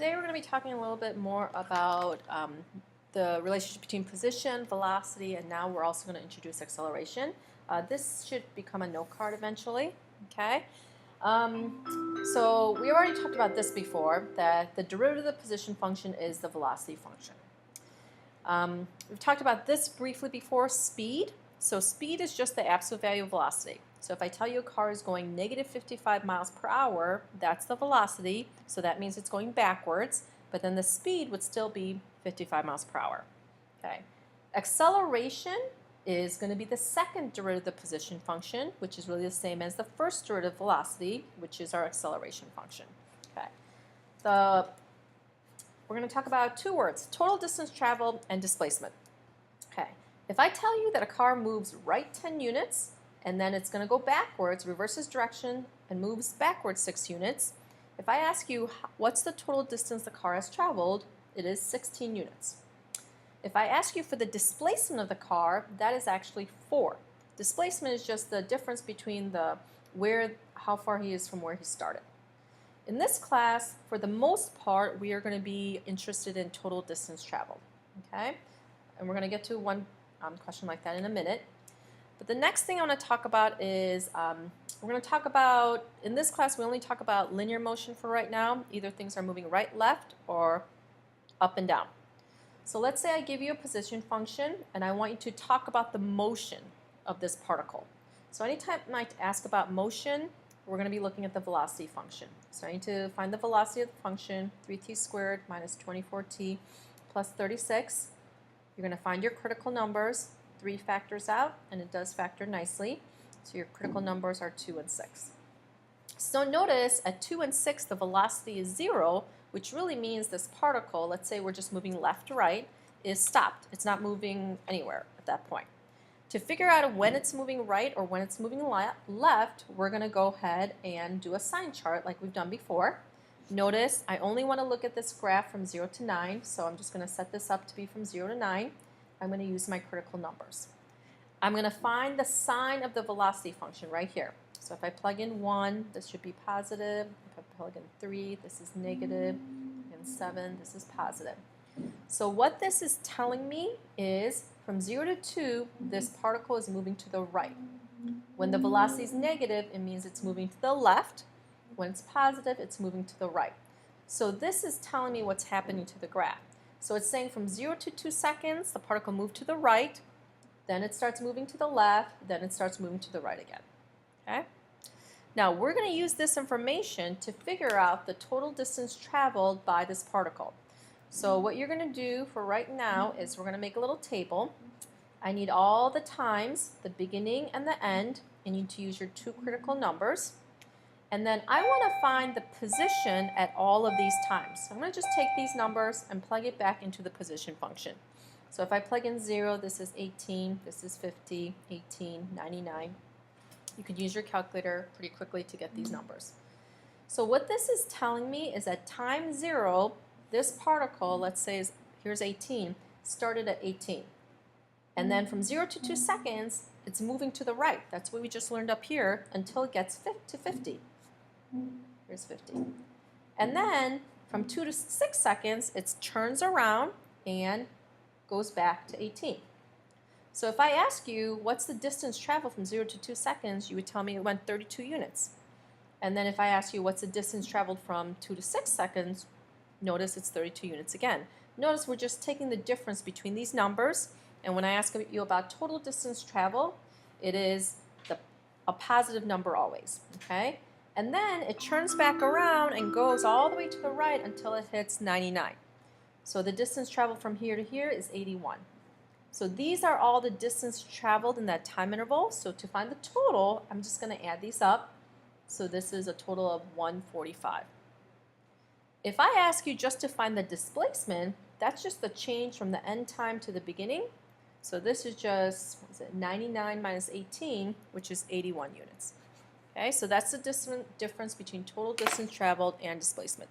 Today we're going to be talking a little bit more about the relationship between position, velocity, and now we're also going to introduce acceleration. This should become a note card eventually, okay? So we already talked about this before, that the derivative of the position function is the velocity function. We've talked about this briefly before, speed. So speed is just the absolute value of velocity. So if I tell you a car is going negative 55 miles per hour, that's the velocity, so that means it's going backwards, but then the speed would still be 55 miles per hour. Okay. Acceleration is going to be the second derivative of the position function, which is really the same as the first derivative of velocity, which is our acceleration function. Okay. We're going to talk about two words, total distance traveled and displacement. Okay. If I tell you that a car moves right 10 units, and then it's going to go backwards, reverses direction, and moves backwards 6 units. If I ask you what's the total distance the car has traveled, it is 16 units. If I ask you for the displacement of the car, that is actually 4. Displacement is just the difference between how far he is from where he started. In this class, for the most part, we are going to be interested in total distance traveled. Okay? And we're going to get to one question like that in a minute. But the next thing I want to talk about is, we're going to talk about, in this class we only talk about linear motion for right now. Either things are moving right, left, or up and down. So let's say I give you a position function and I want you to talk about the motion of this particle. So anytime I might ask about motion, we're going to be looking at the velocity function. So I need to find the velocity of the function, 3t squared minus 24t plus 36. You're going to find your critical numbers. 3 factors out, and it does factor nicely. So your critical numbers are 2 and 6. So notice at 2 and 6 the velocity is 0, which really means this particle, let's say we're just moving left to right, is stopped. It's not moving anywhere at that point. To figure out when it's moving right or when it's moving left, we're going to go ahead and do a sign chart like we've done before. Notice I only want to look at this graph from 0 to 9, so I'm just going to set this up to be from 0 to 9. I'm going to use my critical numbers. I'm going to find the sign of the velocity function right here. So if I plug in 1, this should be positive. If I plug in 3, this is negative. And 7, this is positive. So what this is telling me is from 0 to 2, this particle is moving to the right. When the velocity is negative, it means it's moving to the left. When it's positive, it's moving to the right. So this is telling me what's happening to the graph. So it's saying from 0 to 2 seconds, the particle moved to the right, then it starts moving to the left, then it starts moving to the right again. Okay? Now we're going to use this information to figure out the total distance traveled by this particle. So what you're going to do for right now is we're going to make a little table. I need all the times, the beginning and the end. You need to use your 2 critical numbers. And then I want to find the position at all of these times. So I'm going to just take these numbers and plug it back into the position function. So if I plug in 0, this is 18, this is 50, 18, 99. You could use your calculator pretty quickly to get these numbers. So what this is telling me is at time 0, this particle, let's say here's 18, started at 18. And then from 0 to 2 seconds, it's moving to the right. That's what we just learned up here until it gets to 50. Here's 50. And then from 2 to 6 seconds, it turns around and goes back to 18. So if I ask you what's the distance traveled from 0 to 2 seconds, you would tell me it went 32 units. And then if I ask you what's the distance traveled from 2 to 6 seconds, notice it's 32 units again. Notice we're just taking the difference between these numbers, and when I ask you about total distance traveled, it is a positive number always, okay? And then it turns back around and goes all the way to the right until it hits 99. So the distance traveled from here to here is 81. So these are all the distance traveled in that time interval. So to find the total, I'm just going to add these up. So this is a total of 145. If I ask you just to find the displacement, that's just the change from the end time to the beginning. So this is just 99 minus 18, which is 81 units. Okay, so that's the difference between total distance traveled and displacement.